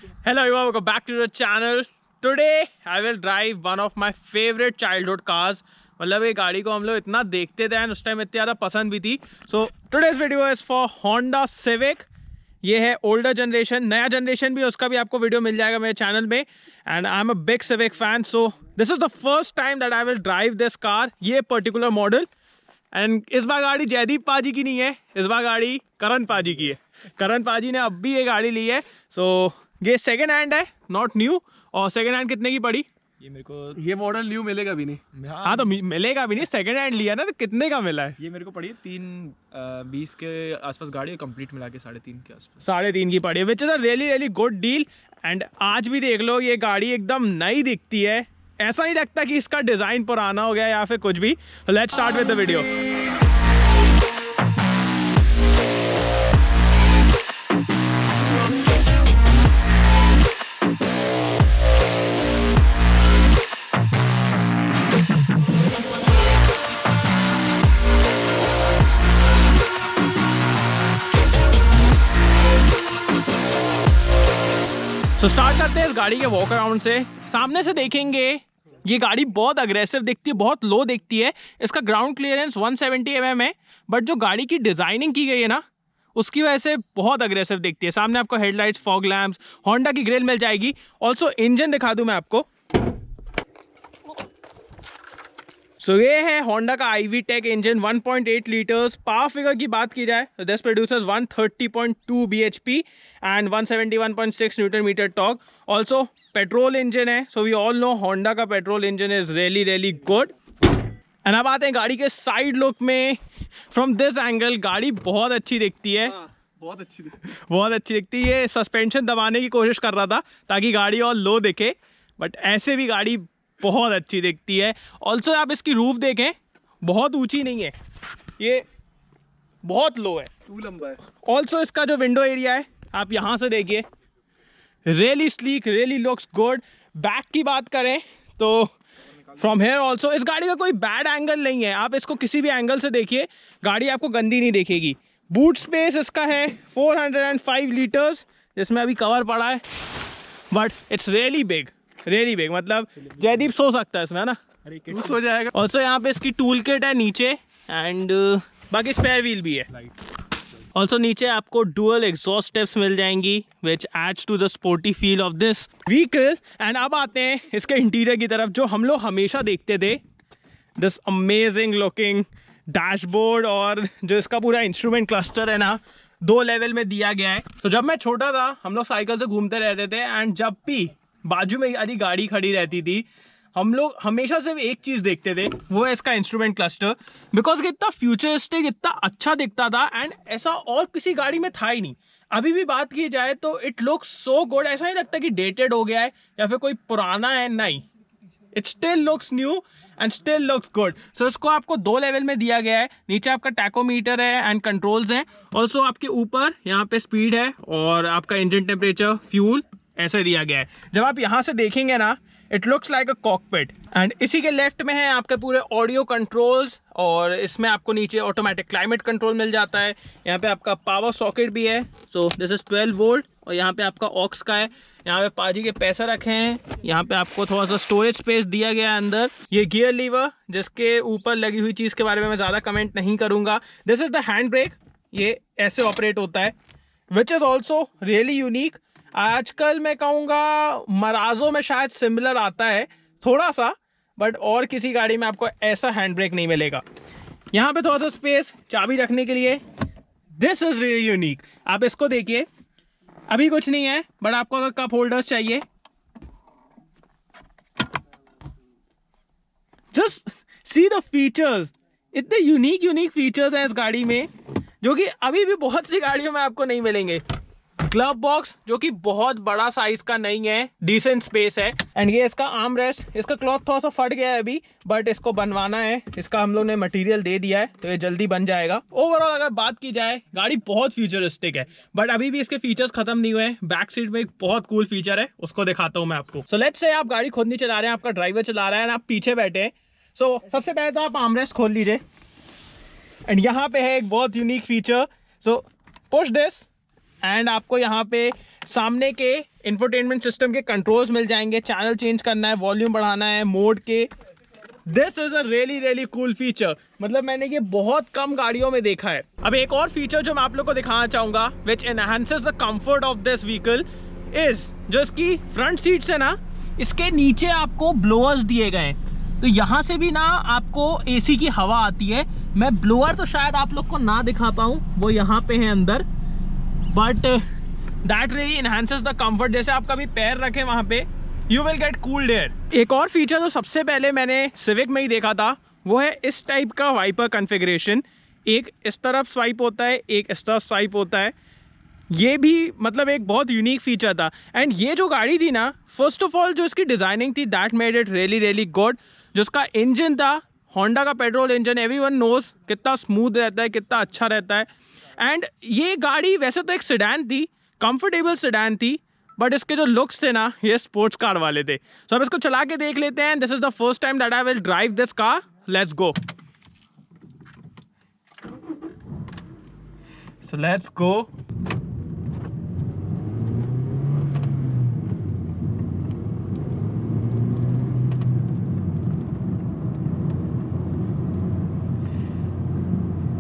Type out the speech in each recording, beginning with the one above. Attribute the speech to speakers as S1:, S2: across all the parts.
S1: Hello everyone, welcome back to the channel. Today I will drive one of my favorite childhood cars. मतलब ये गाड़ी को हम लोग इतना देखते थे एंड उस टाइम इतनी ज़्यादा पसंद भी थी. So today's video is for Honda civic. ये है ओल्डर जनरेशन, नया जनरेशन भी उसका भी आपको वीडियो मिल जाएगा मेरे चैनल में. And I am a big civic fan, so this is the first time that I will drive this car, ये पर्टिकुलर मॉडल. एंड इस बार गाड़ी जयदीप पाजी की नहीं है, इस बार गाड़ी करण पाजी की है. करण पाजी ने अब भी ये गाड़ी ली है. सो ये सेकेंड हैंड है, नॉट न्यू. और सेकेंड हैंड कितने की पड़ी?
S2: ये मेरे को ये मॉडल न्यू मिलेगा भी नहीं.
S1: हाँ तो मिलेगा भी नहीं, सेकेंड हैंड लिया ना, तो कितने का मिला है?
S2: ये मेरे को पड़ी है 320 के आसपास गाड़ी है, कंप्लीट मिला के 3.5 के आसपास.
S1: 3.5 की पड़ी है, विच is a really good deal. And आज भी देख लो, ये गाड़ी एकदम नई दिखती है. ऐसा नहीं लगता कि इसका डिज़ाइन पुराना हो गया या फिर कुछ भी. Let's start with the video. तो स्टार्ट करते हैं इस गाड़ी के वॉक अराउंड से. सामने से देखेंगे ये गाड़ी बहुत अग्रेसिव दिखती है, बहुत लो दिखती है. इसका ग्राउंड क्लियरेंस 170 mm है, बट जो गाड़ी की डिज़ाइनिंग की गई है ना, उसकी वजह से बहुत अग्रेसिव दिखती है. सामने आपको हेडलाइट्स, फॉग लैम्प्स, होंडा की ग्रिल मिल जाएगी. ऑल्सो इंजन दिखा दूं मैं आपको. सो ये है होंडा का IV tech engine, 1.8 litres. Power figure की बात की जाए तो this producers 130.2 bhp and 171.6 newton metre torque. Also petrol engine है, so we all know Honda का petrol engine is really good. And अब आते हैं गाड़ी के साइड लुक में. फ्रॉम दिस एंगल गाड़ी बहुत अच्छी दिखती है.
S2: बहुत अच्छी
S1: दिखती है. ये सस्पेंशन दबाने की कोशिश कर रहा था ताकि गाड़ी और लो दिखे, बट ऐसे भी गाड़ी बहुत अच्छी दिखती है. ऑल्सो आप इसकी रूफ देखें, बहुत ऊंची नहीं है, ये बहुत लो है,
S2: टू लंबा है.
S1: ऑल्सो इसका जो विंडो एरिया है आप यहाँ से देखिए, really sleek, really looks good. Back की बात करें तो फ्रॉम हेयर ऑल्सो इस गाड़ी का कोई बैड एंगल नहीं है. आप इसको किसी भी एंगल से देखिए, गाड़ी आपको गंदी नहीं दिखेगी. बूट स्पेस इसका है 405 लीटर्स, जिसमें अभी कवर पड़ा है, बट इट्स रियली बिग. मतलब जयदीप सो सकता है इसमें, है ना?
S2: तू सो जाएगा.
S1: ऑल्सो यहाँ पे इसकी टूल किट है नीचे, एंड बाकी स्पेयर व्हील भी है. ऑल्सो नीचे आपको डुअल एग्जॉस्ट स्टेप्स मिल जाएंगी, which aids to the sporty feel of this vehicle. And अब आते हैं इसके इंटीरियर की तरफ, जो हम लोग हमेशा देखते थे. दिस अमेजिंग लुकिंग डैशबोर्ड, और जो इसका पूरा इंस्ट्रूमेंट क्लस्टर है ना, 2 लेवल में दिया गया है. तो जब मैं छोटा था हम लोग साइकिल से घूमते रहते थे, एंड जब भी बाजू में यदि गाड़ी खड़ी रहती थी, हम लोग हमेशा सिर्फ एक चीज़ देखते थे, वो है इसका इंस्ट्रूमेंट क्लस्टर. बिकॉज इतना फ्यूचरिस्टिक, इतना अच्छा दिखता था, एंड ऐसा और किसी गाड़ी में था ही नहीं. अभी भी बात की जाए तो इट लुक्स सो गुड. ऐसा नहीं लगता कि डेटेड हो गया है या फिर कोई पुराना है, नहीं. It still looks new and still looks good. So इसको आपको 2 लेवल में दिया गया है. नीचे आपका टैकोमीटर है एंड कंट्रोल्स हैं. ऑल्सो आपके ऊपर यहाँ पे स्पीड है और आपका इंजन टेम्परेचर, फ्यूल ऐसे दिया गया है. जब आप यहाँ से देखेंगे ना, it looks like a cockpit. And इसी के लेफ्ट में है आपके पूरे ऑडियो कंट्रोल्स, और इसमें आपको नीचे ऑटोमेटिक क्लाइमेट कंट्रोल मिल जाता है. यहाँ पे आपका पावर सॉकेट भी है, सो दिस इज 12 वोल्ट. और यहाँ पे आपका ऑक्स का है. यहाँ पे पाजी के पैसे रखे हैं. यहाँ पे आपको थोड़ा सा स्टोरेज स्पेस दिया गया है अंदर. ये गियर लीवर, जिसके ऊपर लगी हुई चीज़ के बारे में मैं ज़्यादा कमेंट नहीं करूँगा. This is the hand brake, ये ऐसे ऑपरेट होता है, which is also really unique. आजकल मैं कहूँगा मराजो में शायद सिमिलर आता है थोड़ा सा, बट और किसी गाड़ी में आपको ऐसा हैंड ब्रेक नहीं मिलेगा. यहाँ पे थोड़ा सा स्पेस चाबी रखने के लिए. This is really unique. आप इसको देखिए, अभी कुछ नहीं है, बट आपको अगर कप होल्डर्स चाहिए, जस्ट सी द फीचर्स. इतने यूनिक फीचर्स हैं इस गाड़ी में, जो कि अभी भी बहुत सी गाड़ियों में आपको नहीं मिलेंगे. ग्लव बॉक्स, जो कि बहुत बड़ा साइज का नहीं है, डिसेंट स्पेस है. एंड ये इसका आर्म रेस्ट, इसका क्लॉथ थोड़ा सा फट गया है अभी, बट इसको बनवाना है. इसका हम लोग ने मटेरियल दे दिया है, तो ये जल्दी बन जाएगा. ओवरऑल अगर बात की जाए, गाड़ी बहुत फ्यूचरिस्टिक है, बट अभी भी इसके फीचर्स खत्म नहीं हुए. बैक सीट में एक बहुत कूल फीचर है, उसको दिखाता हूँ मैं आपको. सो लेट्स से आप गाड़ी खुद नहीं चला रहे हैं, आपका ड्राइवर चला रहा है, आप पीछे बैठे हैं. सो सबसे पहले तो आप आर्म रेस्ट खोल लीजिए, एंड यहाँ पे है एक बहुत unique feature. So push this, and आपको यहाँ पे सामने के इंफोटेनमेंट सिस्टम के कंट्रोल्स मिल जाएंगे, चैनल चेंज करना है, वॉल्यूम बढ़ाना है, मोड के। This is a really cool feature, मतलब मैंने ये बहुत कम गाड़ियों में देखा है। अब एक और फीचर जो मैं आप लोग को दिखाना चाहूंगा which enhances the comfort of this vehicle is जो इसकी फ्रंट सीट्स है ना, इसके नीचे आपको ब्लोअर्स दिए गए हैं, तो यहाँ से भी ना आपको एसी की हवा आती है। मैं ब्लोअर तो शायद आप लोग को ना दिखा पाऊँ, वो यहाँ पे है अंदर, but that really enhances the comfort. जैसे आप कभी पैर रखें वहाँ पे, you will get cooled air. एक और फीचर जो सबसे पहले मैंने सिविक में ही देखा था वो है इस टाइप का वाइपर कॉन्फ़िगरेशन। एक इस तरफ स्वाइप होता है, एक इस तरफ स्वाइप होता है। ये भी मतलब एक बहुत यूनिक फीचर था। एंड ये जो गाड़ी थी ना, फर्स्ट ऑफ ऑल जो इसकी डिज़ाइनिंग थी that made it really good. जो इसका इंजन था, होंडा का पेट्रोल इंजन, एवरीवन नोज कितना स्मूथ रहता है, कितना अच्छा रहता है। एंड ये गाड़ी वैसे तो एक सेडान थी, कंफर्टेबल सेडान थी, बट इसके जो लुक्स थे ना, ये स्पोर्ट्स कार वाले थे। सो अब इसको चला के देख लेते हैं। This is the first time that I will drive this car. Let's go. So let's go.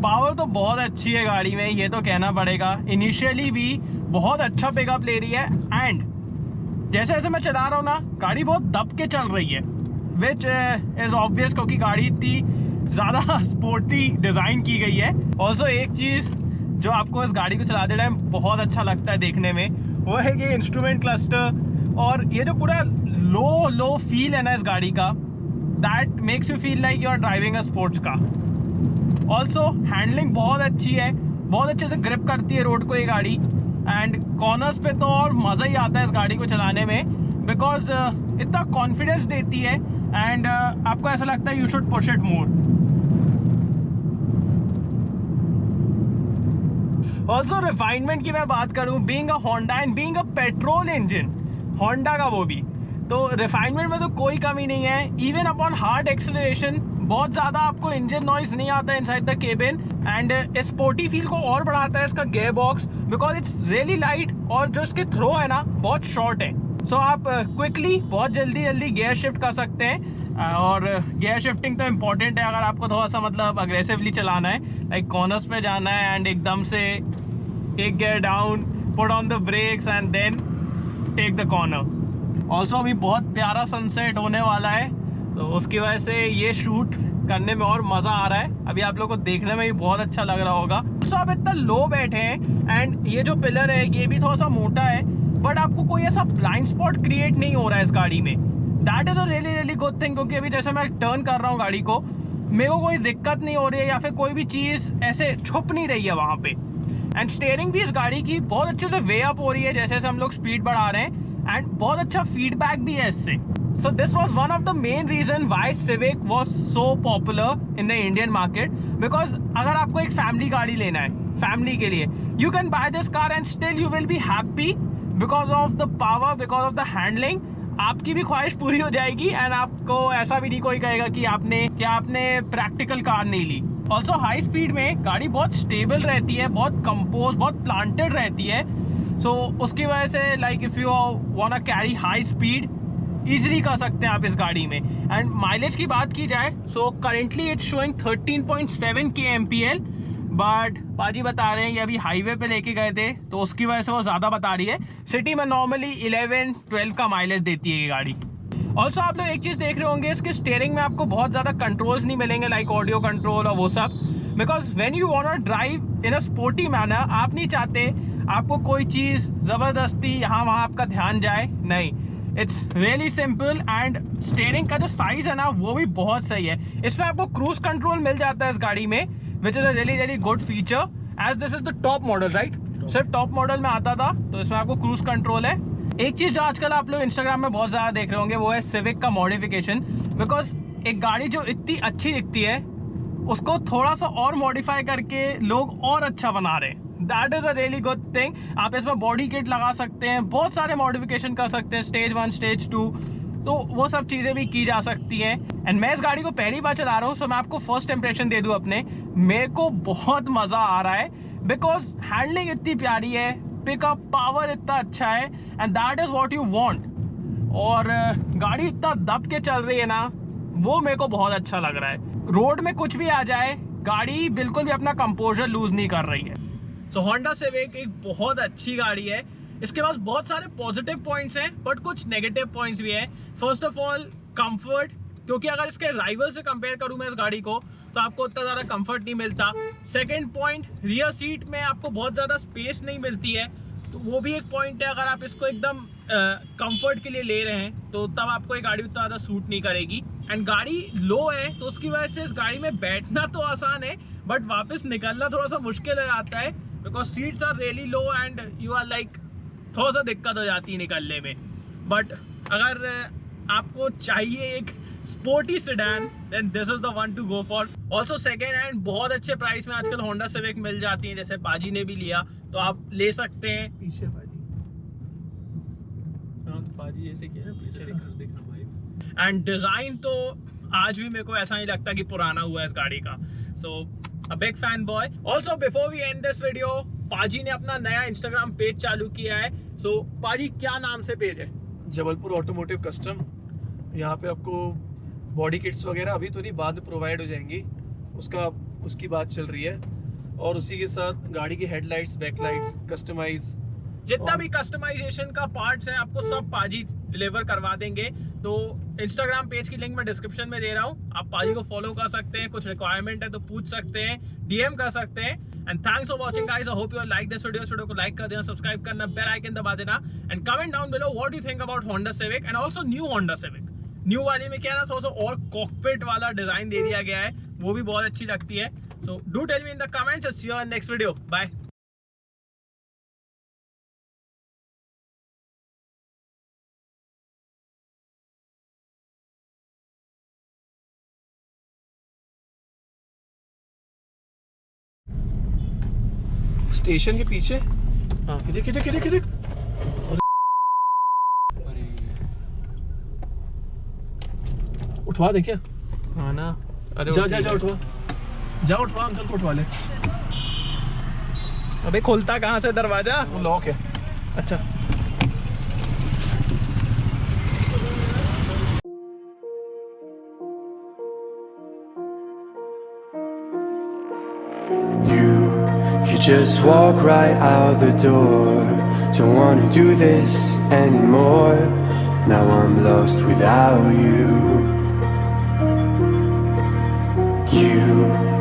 S1: Power तो बहुत अच्छी है गाड़ी में, ये तो कहना पड़ेगा। इनिशियली भी बहुत अच्छा पिकअप ले रही है एंड जैसे जैसे मैं चला रहा हूँ ना, गाड़ी बहुत दब के चल रही है, विच इज़ ऑब्वियस क्योंकि गाड़ी इतनी ज़्यादा स्पोर्टी डिज़ाइन की गई है। ऑल्सो एक चीज़ जो आपको इस गाड़ी को चलाते टाइम बहुत अच्छा लगता है देखने में, वो है कि इंस्ट्रूमेंट क्लस्टर और ये जो पूरा लो फील है ना इस गाड़ी का, that makes you feel like you are driving a sports car. Also handling बहुत अच्छी है, बहुत अच्छे से ग्रिप करती है रोड को ये गाड़ी। एंड कॉर्नर्स पे तो और मज़ा ही आता है इस गाड़ी को चलाने में, बिकॉज इतना कॉन्फिडेंस देती है एंड आपको ऐसा लगता है you should push it more. Also refinement की मैं बात करूँ, being a Honda and being a petrol engine, Honda का वो भी, तो रिफाइनमेंट में तो कोई कमी नहीं है। इवन अपॉन हार्ड एक्सेलरेशन बहुत ज़्यादा आपको इंजन नॉइज नहीं आता है inside the cabin. And sporty feel को और बढ़ाता है इसका gear box, because it's really light और जो इसके थ्रो है ना बहुत शॉर्ट है। सो आप क्विकली बहुत जल्दी गियर शिफ्ट कर सकते हैं। और गियर शिफ्टिंग तो इम्पॉर्टेंट है अगर आपको थोड़ा सा मतलब अग्रेसिवली चलाना है, लाइक कॉर्नर्स पे जाना है एंड एकदम से एक gear down, put on the brakes and then take the corner. Also अभी बहुत प्यारा सनसेट होने वाला है, तो उसकी वजह से ये शूट करने में और मज़ा आ रहा है। अभी आप लोग को देखने में भी बहुत अच्छा लग रहा होगा। तो आप इतना लो बैठे हैं एंड ये जो पिलर है ये भी थोड़ा सा मोटा है, बट आपको कोई ऐसा ब्लाइंड स्पॉट क्रिएट नहीं हो रहा है इस गाड़ी में। That is a really good thing, क्योंकि अभी जैसे मैं टर्न कर रहा हूँ गाड़ी को, मेरे को कोई दिक्कत नहीं हो रही है या फिर कोई भी चीज़ ऐसे छुप नहीं रही है वहाँ पे। एंड स्टीयरिंग भी इस गाड़ी की बहुत अच्छे से वे अप हो रही है जैसे जैसे हम लोग स्पीड बढ़ा रहे हैं, एंड बहुत अच्छा फीडबैक भी है इससे। So this was one of the main reason why Civic was so popular in the Indian market, because अगर आपको एक फैमिली गाड़ी लेना है, फैमिली के लिए, you can buy this car and still you will be happy because of the power, because of the handling। आपकी भी ख्वाहिश पूरी हो जाएगी एंड आपको ऐसा भी नहीं कोई कहेगा कि आपने प्रैक्टिकल कार नहीं ली। ऑल्सो हाई स्पीड में गाड़ी बहुत स्टेबल रहती है, बहुत कंपोज, बहुत प्लांटेड रहती है। सो उसकी वजह से like if you want to carry high speed easily कर सकते हैं आप इस गाड़ी में। एंड माइलेज की बात की जाए, so currently it's showing 13.7 kmpl, but पाजी बता रहे हैं ये अभी हाईवे पे लेके गए थे तो उसकी वजह से वो ज़्यादा बता रही है। सिटी में नॉर्मली 11-12 का माइलेज देती है ये गाड़ी। ऑल्सो आप लोग एक चीज़ देख रहे होंगे, इसके स्टीयरिंग में आपको बहुत ज़्यादा कंट्रोल्स नहीं मिलेंगे लाइक ऑडियो कंट्रोल और वो सब, because when you want to drive in a sporty manner, आप नहीं चाहते आपको कोई चीज़ ज़बरदस्ती यहाँ वहाँ आपका ध्यान जाए, नहीं। It's really simple and steering का जो साइज़ है ना वो भी बहुत सही है। इसमें आपको क्रूज कंट्रोल मिल जाता है इस गाड़ी में, which is a really good feature, as this is the top model, right? सिर्फ टॉप मॉडल में आता था, तो इसमें आपको क्रूज कंट्रोल है। एक चीज़ जो आजकल आप लोग इंस्टाग्राम में बहुत ज़्यादा देख रहे होंगे वो है सिविक का मॉडिफिकेशन, बिकॉज एक गाड़ी जो इतनी अच्छी दिखती है उसको थोड़ा सा और मॉडिफाई करके लोग और अच्छा बना रहे हैं। That is a really good thing. आप इसमें बॉडी किट लगा सकते हैं, बहुत सारे मॉडिफिकेशन कर सकते हैं, स्टेज 1 स्टेज 2, तो वो सब चीज़ें भी की जा सकती हैं। एंड मैं इस गाड़ी को पहली बार चला रहा हूँ, सो मैं आपको फर्स्ट इंप्रेशन दे दूँ अपने, मेरे को बहुत मज़ा आ रहा है बिकॉज हैंडलिंग इतनी प्यारी है, पिकअप पावर इतना अच्छा है and that is what you want. और गाड़ी इतना दब के चल रही है ना, वो मेरे को बहुत अच्छा लग रहा है। रोड में कुछ भी आ जाए, गाड़ी बिल्कुल भी अपना कंपोजर लूज नहीं कर रही है। सो होंडा सिविक एक बहुत अच्छी गाड़ी है। इसके पास बहुत सारे पॉजिटिव पॉइंट्स हैं बट कुछ नेगेटिव पॉइंट्स भी हैं। फर्स्ट ऑफ ऑल कंफर्ट, क्योंकि अगर इसके राइवल से कंपेयर करूं मैं इस गाड़ी को तो आपको उतना ज़्यादा कंफर्ट नहीं मिलता। सेकंड पॉइंट, रियर सीट में आपको बहुत ज़्यादा स्पेस नहीं मिलती है, तो वो भी एक पॉइंट है। अगर आप इसको एकदम कंफर्ट के लिए ले रहे हैं तो तब आपको ये गाड़ी उतना ज़्यादा सूट नहीं करेगी। एंड गाड़ी लो है तो उसकी वजह से इस गाड़ी में बैठना तो आसान है बट वापस निकलना थोड़ा सा मुश्किल हो जाता है, because seats are really low and you are like थोड़ा सा दिक्कत हो जाती है निकलने में। बट अगर आपको चाहिए एक sporty sedan then this is the one to go for. Also second hand बहुत अच्छे प्राइस में आजकल होंडा सिविक मिल जाती है, जैसे पाजी ने भी लिया तो आप ले सकते हैं।
S2: पीछे पाजी, हाँ तो पाजी ऐसे किया ना, पीछे देखना भाई।
S1: एंड डिजाइन तो आज भी मेरे को ऐसा नहीं लगता कि पुराना हुआ है इस गाड़ी का। So a big fan boy. Also before we end this video, पाजी ने अपना नया इंस्टाग्राम पेज चालू किया है। सो पाजी क्या नाम से पेज है?
S2: Jabalpur automotive custom. यहाँ पे आपको बॉडी किट्स वगैरह अभी तो नहीं, बाद में प्रोवाइड हो जाएंगी, उसकी बात चल रही है। और उसी के साथ गाड़ी की हेडलाइट्स, बैकलाइट्स, कस्टमाइज,
S1: जितना भी कस्टमाइजेशन का पार्ट्स हैं आपको सब पाजी डिलीवर करवा देंगे। तो इंस्टाग्राम पेज की लिंक मैं डिस्क्रिप्शन में दे रहा हूँ, आप पाजी को फॉलो कर सकते हैं। कुछ रिक्वायरमेंट है तो पूछ सकते हैं, डीएम कर सकते हैं। And thanks for watching guys, I hope you like this video. Video को लाइक कर देना, सब्सक्राइब करना, बेल आइकन दबा देना and comment down below what you think about Honda civic and also new Honda civic. New वाली में क्या ना थोड़ा सा और कॉकपिट वाला डिजाइन दे दिया गया है, वो भी बहुत अच्छी लगती है। So do tell me in the comments. See you in next video, bye.
S2: Station के पीछे,
S1: हाँ
S2: देख देख देख देख, उठवा दे क्या?
S1: हाँ ना, अरे
S2: जा उठवा अंकल को उठवा ले।
S1: अबे खुलता कहाँ से दरवाजा?
S2: वो लॉक है।
S1: अच्छा
S3: You just walk right out the door. Don't wanna do this anymore. Now I'm lost without you. You